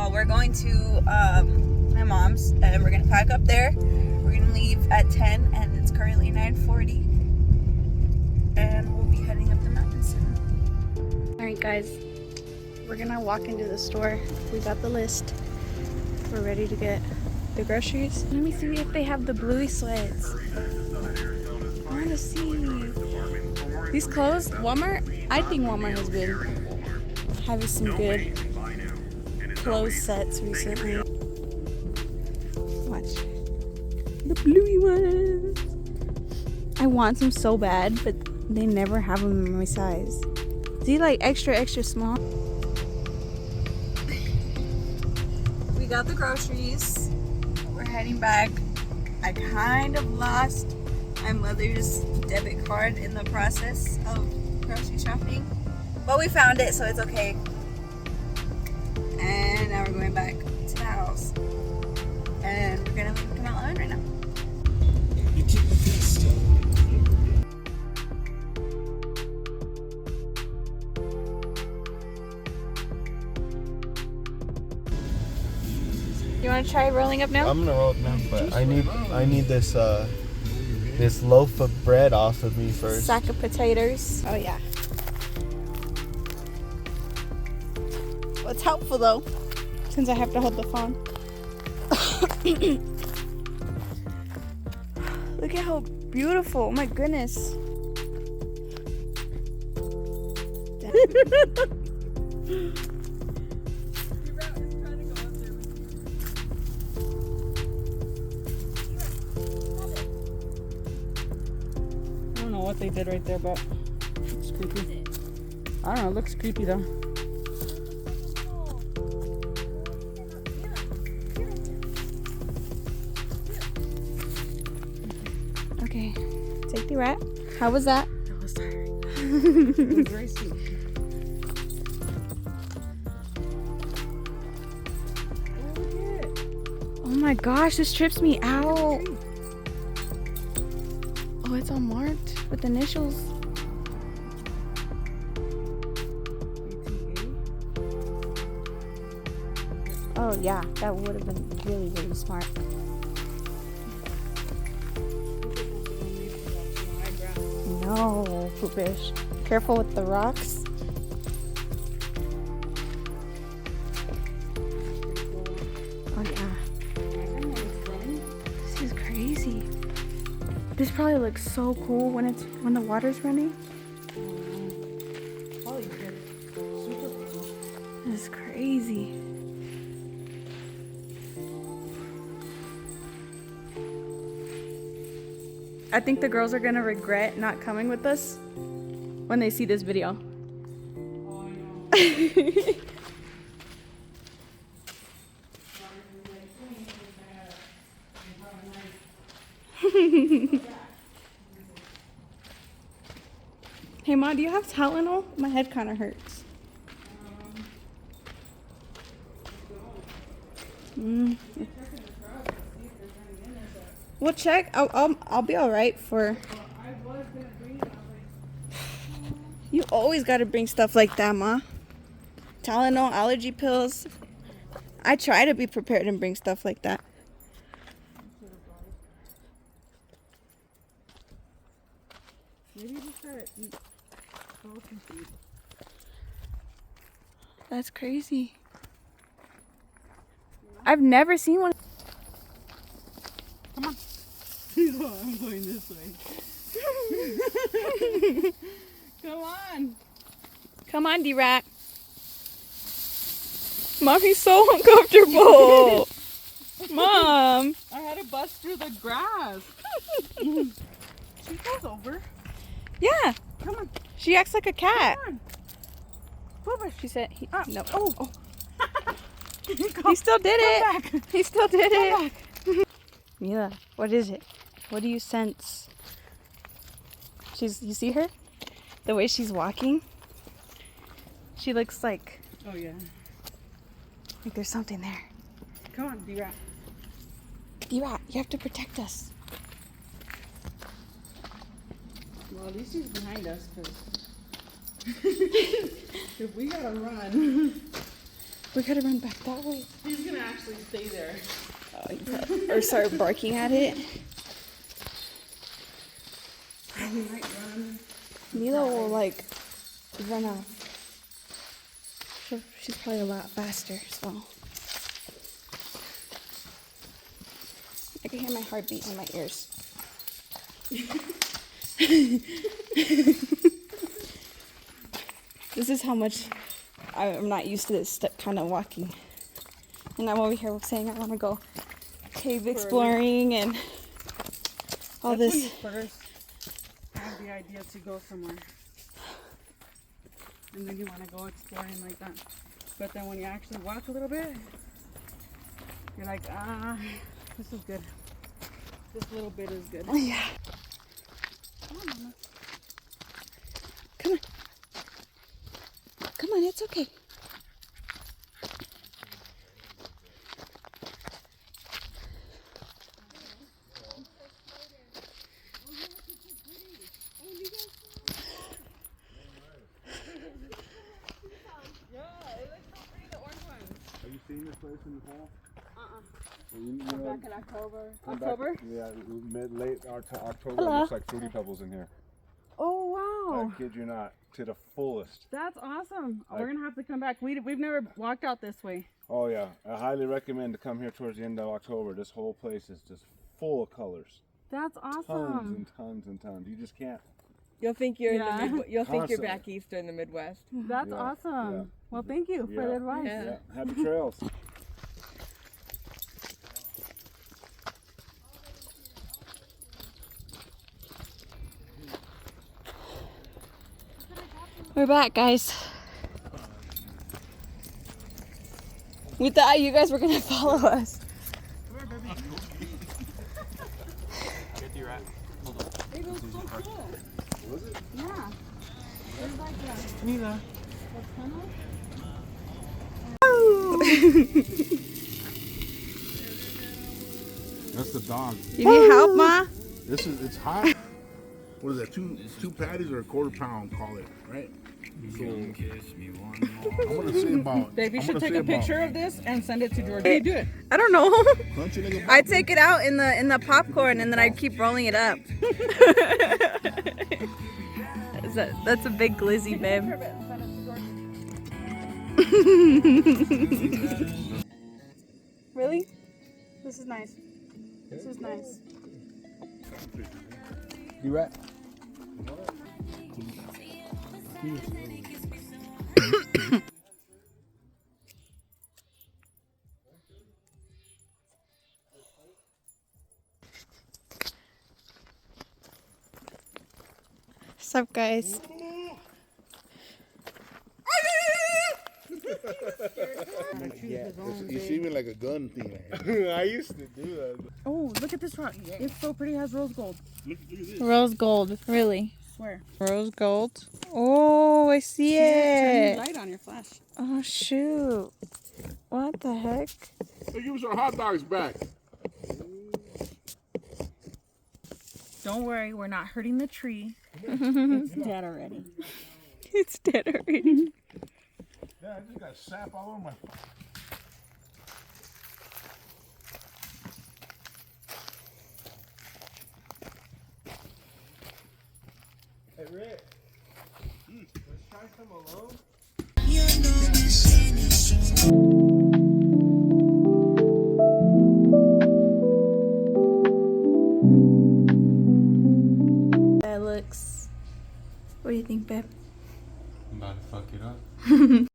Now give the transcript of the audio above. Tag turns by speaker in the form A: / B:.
A: Well, we're going to my mom's, and we're gonna pack up there. We're gonna leave at 10, and it's currently 9:40, and we'll be heading up the mountain soon. All right, guys, we're gonna walk into the store. We got the list. We're ready to get the groceries. Let me see if they have the bluey sleds. I want to see these closed. Walmart. I think Walmart has been having some good clothes sets recently. Watch the bluey ones. I want some so bad, but they never have them in my size. Is he like extra small? We got the groceries. We're heading back. I kind of lost my mother's debit card in the process of grocery shopping, but we found it, so it's okay. And now we're going back to the house, and we're gonna leave Canal Island right now. You want to try rolling up now?
B: I'm gonna roll up now, but I need this this loaf of bread off of me first.
A: Sack of potatoes. Oh yeah. Well, it's helpful though, since I have to hold the phone. Look at how beautiful! Oh my goodness.
C: I don't know what they did right there, but it's creepy. I don't know, it looks creepy though.
A: Okay, take the rat. How was that?
C: That was tiring. It was very sweet.
A: Oh my gosh, this trips me out. Oh, it's all marked with initials. Oh yeah, that would have been really smart. No, poopish. Careful with the rocks. Oh yeah. This is crazy. This probably looks so cool when the water's running. This is crazy. I think the girls are gonna regret not coming with us when they see this video. Hey Ma, do you have Tylenol? My head kind of hurts. We'll check. I'll be all right for. You always gotta bring stuff like that, Ma. Tylenol, allergy pills. I try to be prepared and bring stuff like that.
C: Maybe just gotta eat frozen food.
A: That's crazy. I've never seen one.
C: Come on. I'm going this way. Come on.
A: Come on, D-Rat. Mommy's so uncomfortable. Mom.
C: I had to bust through the grass. She goes over.
A: Yeah.
C: Come on.
A: She acts like a cat.
C: Come on.
A: She said, no.
C: Oh.
A: He still did it.
C: Back.
A: He still did
C: Come
A: it. Mila, what is it? What do you sense? You see her? The way she's walking? She looks like
C: Oh yeah.
A: there's something there.
C: Come on, D-Rat.
A: D-Rat, you have to protect us.
C: Well, at least she's behind us, because if we gotta run.
A: We gotta run back that way.
C: He's gonna actually stay there.
A: Or start barking at it. Mila will like run off. She's probably a lot faster, so. I can hear my heartbeat in my ears. This is how much I'm not used to this kind of walking. And I'm over here saying I want to go cave exploring and all
C: That's
A: this.
C: when you first have the idea to go somewhere. And then you want to go exploring like that. But then when you actually walk a little bit, you're like, this is good. This little bit is good.
A: Oh, yeah. Come on, Mama. Come on. Come on, it's okay.
B: Have you seen this place in the fall?
C: Come back in October.
B: Yeah, late October.
C: Hello.
B: It looks like Fruity Pebbles in here.
C: Oh, wow.
B: I kid you not, to the fullest.
C: That's awesome.
B: Like-
C: We're going to have to come back. We've never walked out this way.
B: Oh yeah, I highly recommend to come here towards the end of October. This whole place is just full of colors,
C: That's
B: tons
C: awesome.
B: and tons and tons. You just can't.
D: You'll think you're
C: Yeah.
D: in the you'll think you're
B: Constantly.
D: back east or in the Midwest.
C: That's
B: Yeah,
C: awesome.
B: yeah.
C: Well, thank you for
B: Yeah.
C: the advice.
D: Yeah.
B: Yeah, happy trails.
A: We're back, guys. We thought you guys were gonna follow us.
C: Yeah.
B: Mila. That's the dog.
A: You need help, Ma?
E: It's hot. What is that? Two patties or a quarter pound? Call it right. So I'm gonna say about.
C: Babe, you
E: I'm
C: should
E: gonna
C: take
E: say
C: a picture of this and send it to Georgia. How do you do it?
A: I don't know.
E: Crunchy nigga.
A: I take it out in the popcorn and then I keep rolling it up. That's a big glizzy, babe. Really? This is nice. This is nice.
B: You right?
A: What's up, guys?
E: You see me like a gun thing.
B: I used to do that.
C: Oh, look at this rock. It's so pretty. It has rose gold.
E: Look at this.
A: Rose gold, really?
C: Swear.
A: Rose gold. Oh, I see
C: Turn
A: it.
C: your light on your flash.
A: Oh shoot! What the heck?
E: Hey, give us our hot dogs back.
C: Don't worry, we're not hurting the tree. It's dead already.
A: It's dead already.
E: Yeah, I just got sap all over my.
B: Hey Rick. Let's try some alone.
A: That looks. What do you think, babe?
B: I'm about to fuck it up.